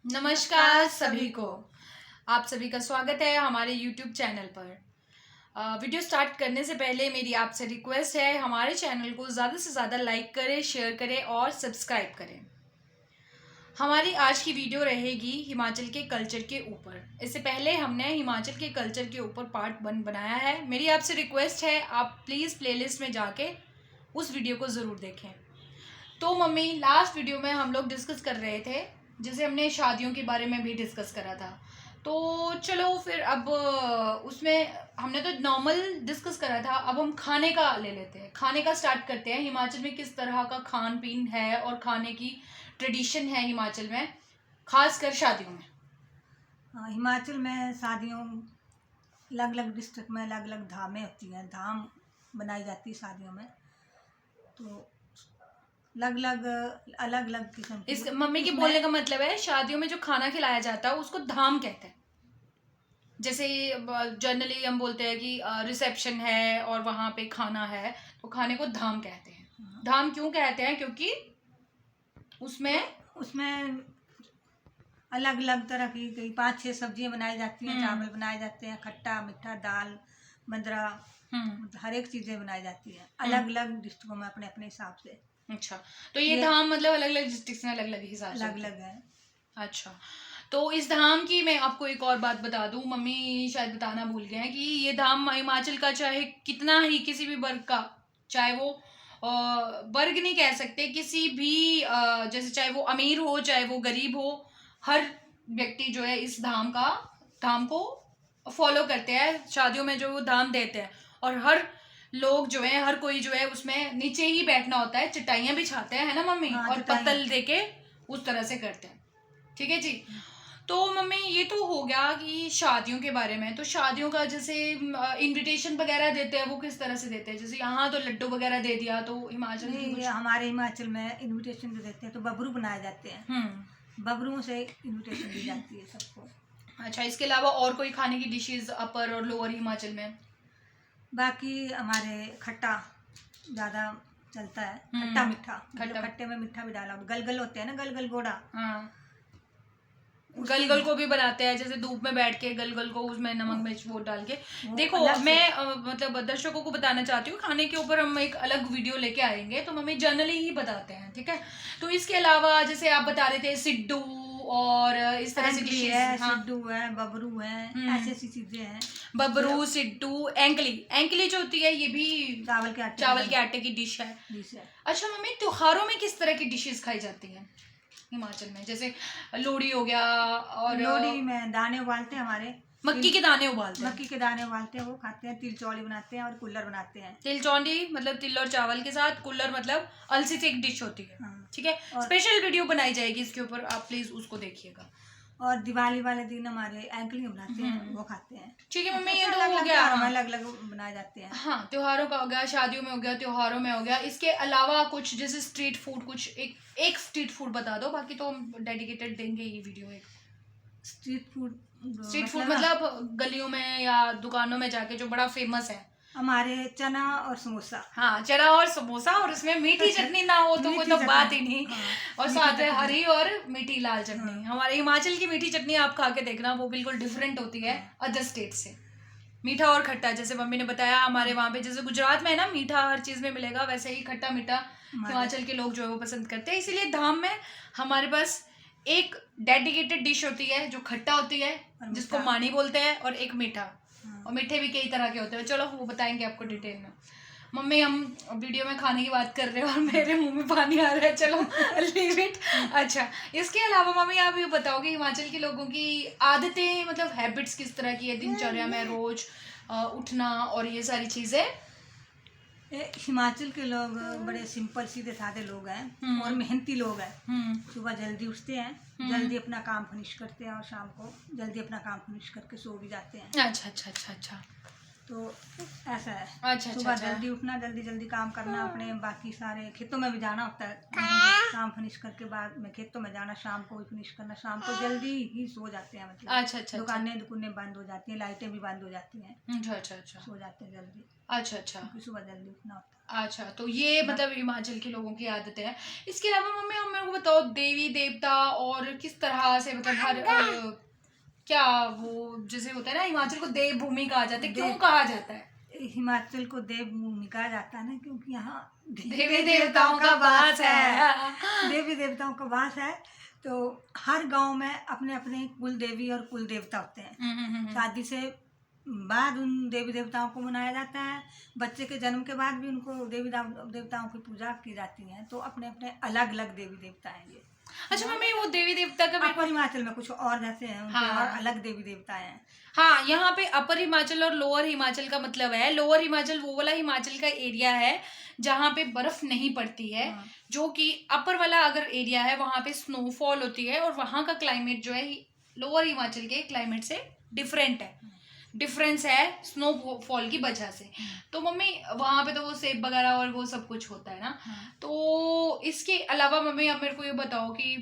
नमस्कार सभी को। आप सभी का स्वागत है हमारे YouTube चैनल पर। वीडियो स्टार्ट करने से पहले मेरी आपसे रिक्वेस्ट है, हमारे चैनल को ज़्यादा से ज़्यादा लाइक करें, शेयर करें और सब्सक्राइब करें। हमारी आज की वीडियो रहेगी हिमाचल के कल्चर के ऊपर। इससे पहले हमने हिमाचल के कल्चर के ऊपर पार्ट 1 बनाया है। मेरी आपसे रिक्वेस्ट है, आप प्लीज़ प्लेलिस्ट में जाके उस वीडियो को ज़रूर देखें। तो मम्मी, लास्ट वीडियो में हम लोग डिस्कस कर रहे थे, जैसे हमने शादियों के बारे में भी डिस्कस करा था। तो चलो फिर अब उसमें हमने तो नॉर्मल डिस्कस करा था, अब हम खाने का ले लेते हैं। खाने का स्टार्ट करते हैं। हिमाचल में किस तरह का खान पीन है और खाने की ट्रेडिशन है हिमाचल में, खासकर शादियों में। हिमाचल में शादियों अलग अलग डिस्ट्रिक्ट में अलग अलग धामें होती हैं, धाम बनाई जाती है शादियों में। तो अलग अलग किस्म की। इस मम्मी के बोलने का मतलब है, शादियों में जो खाना खिलाया जाता है उसको धाम कहते हैं। जैसे जनरली हम बोलते हैं कि रिसेप्शन है और वहाँ पे खाना है, तो खाने को धाम कहते हैं। धाम क्यों कहते हैं? क्योंकि उसमें अलग अलग तरह की कई 5-6 सब्जियां बनाई जाती हैं, चावल बनाए जाते हैं, खट्टा मीठा दाल मदरा, हर एक चीजें बनाई जाती हैं अलग अलग डिस्ट्रिक्टों में अपने अपने हिसाब से। अच्छा, तो ये धाम मतलब अलग अलग डिस्ट्रिक्ट में अलग अलग हिसाब से अलग अलग है। अच्छा, तो इस धाम की मैं आपको एक और बात बता दूं, मम्मी शायद बताना भूल गए हैं कि ये धाम हिमाचल का चाहे कितना ही किसी भी वर्ग का, चाहे वो वर्ग नहीं कह सकते, किसी भी जैसे चाहे वो अमीर हो चाहे वो गरीब हो, हर व्यक्ति जो है इस धाम को फॉलो करते हैं। शादियों में जो वो धाम देते हैं और हर लोग जो है, हर कोई जो है उसमें नीचे ही बैठना होता है, चटाइयाँ बिछाते हैं, है ना मम्मी? हाँ, और पत्तल देके उस तरह से करते हैं। ठीक है जी। तो मम्मी, ये तो हो गया कि शादियों के बारे में। तो शादियों का जैसे इनविटेशन वगैरह देते हैं, वो किस तरह से देते हैं? जैसे यहाँ तो लड्डू वगैरह दे दिया, तो हिमाचल नहीं, हमारे हिमाचल में इनविटेशन जो देते हैं तो बबरू बनाए जाते हैं। बबरुओं से इनविटेशन दी जाती है सबको। अच्छा, इसके अलावा और कोई खाने की डिशेज अपर और लोअर हिमाचल में? बाकी हमारे खट्टा ज़्यादा चलता है, खट्टा मीठा। खट्टे में मीठा भी डाला, गलगल होते हैं ना, गलगल गोड़ा। हाँ, गलगल को भी बनाते हैं, जैसे धूप में बैठ के गलगल को उसमें नमक मिर्च वो डाल के। देखो, मैं मतलब दर्शकों को बताना चाहती हूँ, खाने के ऊपर हम एक अलग वीडियो लेके आएंगे, तो मम्मी जनरली ही बताते हैं, ठीक है? तो इसके अलावा जैसे आप बता रहे थे सिड्डू और इस तरह से डिशेज है, सिड्डू है, बबरू है, ऐसी ऐसी चीजें हैं। बबरू, सिड्डू, एंकली जो होती है, ये भी चावल के आटे की डिश है। अच्छा मम्मी, त्योहारों में किस तरह की डिशेज खाई जाती हैं हिमाचल में? जैसे लोहड़ी हो गया, और लोहड़ी में दाने उबालते हैं हमारे, मक्की के दाने उबालते हैं, मक्की के दाने उबालते हैं, वो खाते हैं। तिल चौड़ी बनाते हैं और कुल्लर बनाते हैं। तिल चौड़ी मतलब तिल और चावल के साथ, कुल्लर मतलब अलसी से एक डिश होती है। ठीक है, स्पेशल वीडियो बनाई जाएगी इसके ऊपर, आप प्लीज उसको देखिएगा। और दिवाली वाले दिन हमारे एंकली बनाते हैं, वो खाते हैं। ठीक है मम्मी, ये तो हो गया, अलग अलग बनाए जाते हैं। हाँ, त्योहारों का हो गया, शादियों में हो गया, त्योहारों में हो गया। इसके अलावा कुछ जैसे स्ट्रीट फूड, कुछ एक स्ट्रीट फूड बता दो, बाकी तो हम डेडिकेटेड देंगे ये वीडियो। एक स्ट्रीट फूड मतलब गलियों में या दुकानों में जाके जो बड़ा फेमस है। हमारे चना और समोसा। हाँ, चना और समोसा, और उसमें मीठी चटनी ना हो तो कोई तो बात ही नहीं। और साथ में हरी और मीठी लाल चटनी। हमारे हिमाचल की मीठी चटनी आप खा के देखना, वो बिल्कुल डिफरेंट होती है अदर स्टेट से। मीठा और खट्टा, जैसे मम्मी ने बताया, हमारे वहाँ पे जैसे गुजरात में है ना, मीठा हर चीज में मिलेगा, वैसे ही खट्टा मीठा हिमाचल के लोग जो है वो पसंद करते हैं। इसीलिए धाम में हमारे पास एक डेडिकेटेड डिश होती है जो खट्टा होती है, जिसको मानी बोलते हैं, और एक मीठा। और मीठे भी कई तरह के होते हैं, चलो वो बताएंगे आपको डिटेल में। मम्मी, हम वीडियो में खाने की बात कर रहे हैं और मेरे मुंह में पानी आ रहा है, चलो लीव इट। अच्छा, इसके अलावा मम्मी आप ये बताओ कि हिमाचल के लोगों की आदतें, मतलब हैबिट्स किस तरह की है दिनचर्या में, रोज उठना और ये सारी चीजें? हिमाचल के लोग बड़े सिंपल सीधे साधे लोग हैं और मेहनती लोग हैं। सुबह जल्दी उठते हैं, जल्दी अपना काम फिनिश करते हैं और शाम को जल्दी अपना काम फिनिश करके सो भी जाते हैं। अच्छा अच्छा अच्छा अच्छा। तो ऐसा है। अच्छा सुबह अच्छा। जल्दी उठना, जल्दी जल्दी काम करना अपने, बाकी सारे खेतों में भी जाना होता है। काम फिनिश करके बाद में खेतों में जाना, शाम को भी फिनिश करना, शाम को जल्दी ही सो जाते हैं, मतलब अच्छा अच्छा। दुकानें बंद हो जाती हैं, लाइटें भी बंद हो जाती हैं, अच्छा अच्छा अच्छा। सो जाते हैं जल्दी, अच्छा अच्छा। क्योंकि सुबह जल्दी उठना होता अच्छा, तो ये मतलब हिमाचल के लोगों की आदत है। इसके अलावा मम्मी आप मेरे को बताओ, देवी देवता और किस तरह से मतलब हर क्या वो जैसे होता है ना, हिमाचल को देव भूमि कहा जाता है, क्यों कहा जाता है? है। हिमाचल को देवभूमि कहा जाता है ना, क्योंकि यहाँ देवी देवताओं का वास है। देवी देवताओं का वास है। तो हर गांव में अपने अपने कुल देवी और कुल देवता होते हैं। शादी से बाद उन देवी देवताओं को मनाया जाता है, बच्चे के जन्म के बाद भी उनको देवी देवताओं की पूजा की जाती है। तो अपने अपने अलग अलग देवी देवता हैं ये। अच्छा मम्मी, वो देवी देवता का अपर हिमाचल में कुछ और जैसे हैं, उनके हाँ। और अलग देवी देवता हैं। हाँ, यहाँ पे अपर हिमाचल और लोअर हिमाचल का मतलब है, लोअर हिमाचल वो वाला हिमाचल का एरिया है जहाँ पे बर्फ नहीं पड़ती है। हाँ। जो कि अपर वाला अगर एरिया है वहाँ पे स्नोफॉल होती है, और वहाँ का क्लाइमेट जो है लोअर हिमाचल के क्लाइमेट से डिफरेंट है, डिफरेंस है स्नोफॉल की वजह से। तो मम्मी वहाँ पे तो वो सेब वगैरह और वो सब कुछ होता है ना। तो इसके अलावा मम्मी आप मेरे को ये बताओ कि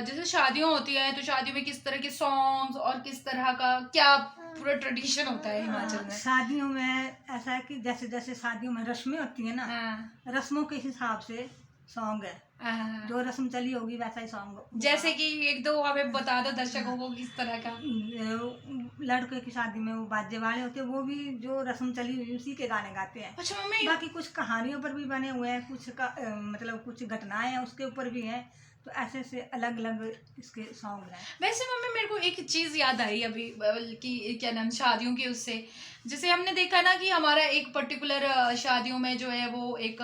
जैसे शादियाँ होती हैं तो शादियों में किस तरह के सॉन्ग्स और किस तरह का क्या पूरा ट्रेडिशन होता है हिमाचल में? शादियों में ऐसा है कि जैसे जैसे शादियों में रस्में होती है ना, हाँ। रस्मों के हिसाब से सॉन्ग है। हाँ। जो रस्म चली होगी वैसा ही सॉन्ग। जैसे कि एक दो हमें बता दो दर्शकों को किस तरह का। लड़के की शादी में वो बाजे वाले होते हैं, वो भी जो रस्म चली हुई उसी के गाने गाते हैं। अच्छा मम्मी, बाकी कुछ कहानियों पर भी बने हुए हैं, कुछ का मतलब कुछ घटनाएं हैं उसके ऊपर भी हैं। तो ऐसे से अलग अलग इसके सॉन्ग हैं। वैसे मम्मी मेरे को एक चीज याद आई अभी कि क्या नाम, शादियों के उससे जैसे हमने देखा ना कि हमारा एक पर्टिकुलर शादियों में जो है वो एक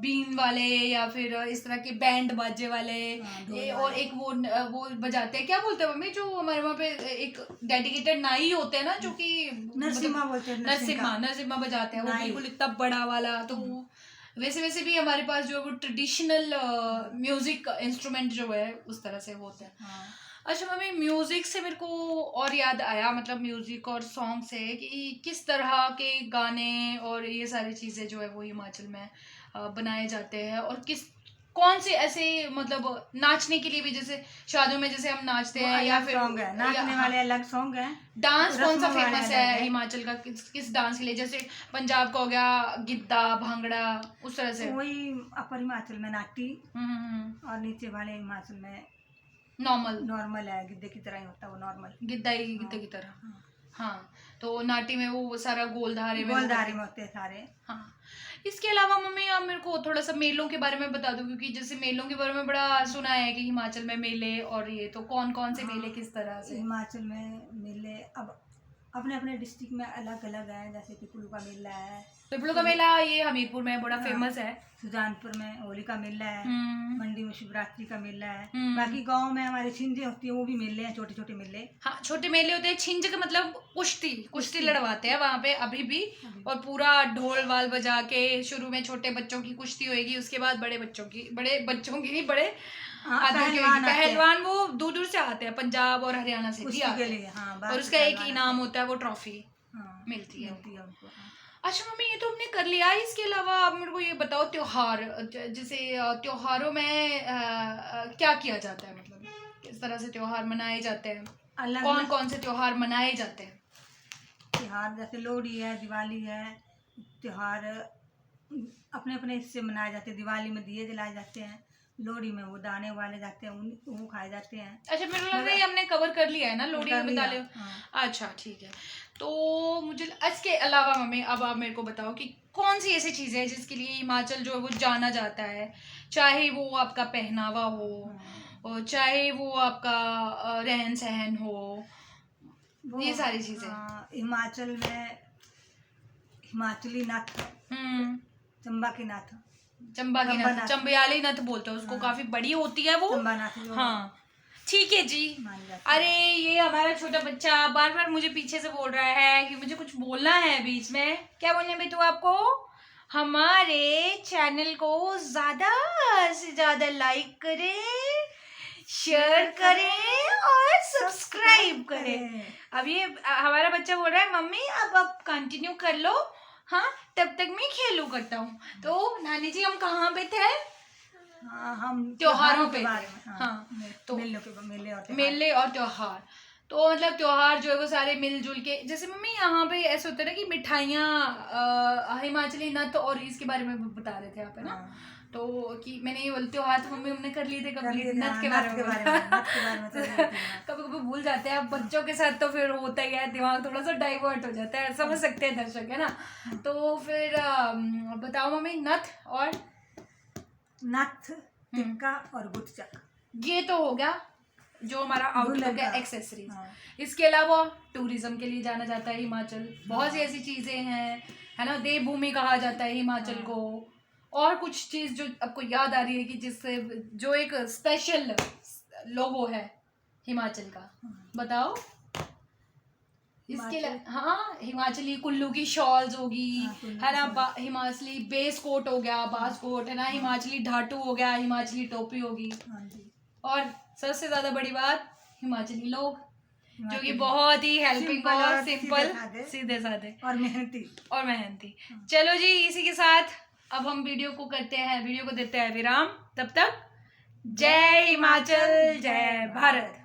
बीन वाले या फिर इस तरह के बैंड बाजे वाले और एक वो बजाते हैं, क्या बोलते हैं मम्मी, जो हमारे वहाँ पे एक डेडिकेटेड नाई होते हैं ना, जो कि नरसिम्हा बोलते हैं। नरसिम्हा बजाते हैं, वो बिल्कुल इतना बड़ा वाला। तो वैसे वैसे भी हमारे पास जो है वो ट्रेडिशनल म्यूजिक इंस्ट्रूमेंट जो है उस तरह से होता है। अच्छा मम्मी, म्यूजिक से मेरे को और याद आया, मतलब म्यूजिक और सॉन्ग से कि किस तरह के गाने और ये सारी चीजें जो है वो हिमाचल में बनाए जाते हैं, और कौन से ऐसे मतलब नाचने के लिए भी, जैसे शादियों में जैसे हम नाचते हैं या फिर सॉन्ग है, नाचने वाले अलग सॉन्ग हैं। डांस कौन सा फेमस है हिमाचल का, किस डांस के लिए? जैसे पंजाब का हो गया गिद्दा, भांगड़ा, उस तरह से। वही अपर हिमाचल में नाटी, और नीचे वाले हिमाचल में नॉर्मल है, गिद्दे की तरह ही होता है वो, नॉर्मल गिद्दे की तरह। हाँ, तो नाटी में वो सारा गोलधारे में होते हैं सारे। हाँ। इसके अलावा मम्मी आप मेरे को थोड़ा सा मेलों के बारे में बता दो, क्योंकि जैसे मेलों के बारे में बड़ा सुना है कि हिमाचल में मेले, और ये तो कौन कौन से मेले किस तरह से? हिमाचल में मेले अब अपने अपने डिस्ट्रिक्ट में अलग अलग है। जैसे कि कुल्लू का मेला है, पिपलू का मेला ये हमीरपुर में बड़ा फेमस है। सुजानपुर में होली का मेला है, मंडी में शिवरात्रि का मेला है। बाकी गांव में हमारे छिंजे होती है, वो भी मेले हैं, छोटे छोटे मेले। हाँ, छोटे मेले होते हैं। छिंज का मतलब कुश्ती लड़वाते हैं वहाँ पे अभी भी, और पूरा ढोल वाल बजा के शुरू में छोटे बच्चों की कुश्ती होगी, उसके बाद बड़े बच्चों की नहीं, बड़े पहलवान वो दूर दूर से आते हैं, पंजाब और हरियाणा से भी आते हैं, और उसका एक इनाम होता है, वो ट्रॉफी मिलती है उनको। अच्छा मम्मी, ये तो हमने कर लिया। इसके अलावा आप मेरे को ये बताओ, त्योहार, जैसे त्योहारों में क्या किया जाता है, मतलब किस तरह से त्योहार मनाए जाते हैं, कौन कौन से त्योहार मनाए जाते हैं? त्योहार जैसे लोहड़ी है, दिवाली है, त्योहार अपने अपने इससे मनाए जाते हैं। दिवाली में दिए जलाए जाते हैं, लोहड़ी में वो दाने उबाले जाते हैं, वो खाए जाते हैं। अच्छा, मेरे को लग रहा है हमने कवर कर लिया है ना, लोहड़ी में बता ले। अच्छा ठीक है। तो मुझे इसके अलावा मम्मी अब आप मेरे को बताओ कि कौन सी ऐसी चीज़ है जिसके लिए हिमाचल जो है वो जाना जाता है, चाहे वो आपका पहनावा हो, और चाहे वो आपका रहन सहन हो, ये सारी चीज़ें। हिमाचल में हिमाचली नथ, चंबा की नथ, चंबियाली नथ बोलते हैं उसको, काफी बड़ी होती है वो। हाँ ठीक है जी। अरे ये हमारा छोटा बच्चा बार बार मुझे पीछे से बोल रहा है कि मुझे कुछ बोलना है बीच में। क्या बोलना है बेटू आपको? हमारे चैनल को ज्यादा से ज्यादा लाइक करें, शेयर करें और सब्सक्राइब करें। अब ये हमारा बच्चा बोल रहा है मम्मी अब आप कंटिन्यू कर लो, हाँ तब तक मैं खेलू करता हूँ। तो नानी जी हम कहाँ पे थे? हाँ, हम त्योहारों पे बारे थे। में, हाँ तो मेले और त्योहार। तो मतलब त्योहार जो है वो सारे मिलजुल के, जैसे मम्मी यहाँ पे ऐसे होता है ना कि मिठाइयाँ हिमाचली नट और इसके बारे में बता रहे थे आप, है ना? तो कि मैंने ये बोलते त्योहार तो मम्मी हमने कर लिए थे कंप्लीट, नट के बारे में कभी कभी भूल जाते हैं। अब बच्चों के साथ तो फिर होता ही है, दिमाग थोड़ा सा डाइवर्ट हो जाता है, समझ सकते हैं दर्शक, है ना? तो फिर बताओ मम्मी नथ और नथ, टिक्का और गुटचक, ये तो हो गया जो हमारा आउटलुक है, एक्सेसरीज। हाँ। इसके अलावा टूरिज्म के लिए जाना जाता है हिमाचल, बहुत सी ऐसी चीजें हैं, है ना? देवभूमि कहा जाता है हिमाचल को। और कुछ चीज जो आपको याद आ रही है कि जिससे जो एक स्पेशल लोगो है हिमाचल का, बताओ। इसके हाँ हिमाचली कुल्लू की शॉल्स होगी, है ना? हिमाचली बेस कोट हो गया, बास कोट, है ना? हिमाचली ढाटू हो गया, हिमाचली टोपी होगी। और सबसे ज्यादा बड़ी बात हिमाचली लोग, जो कि बहुत ही हेल्पिंग और सिंपल, सीधे साधे और मेहनती। चलो जी, इसी के साथ अब हम वीडियो को देते हैं विराम। तब तक जय हिमाचल, जय भारत।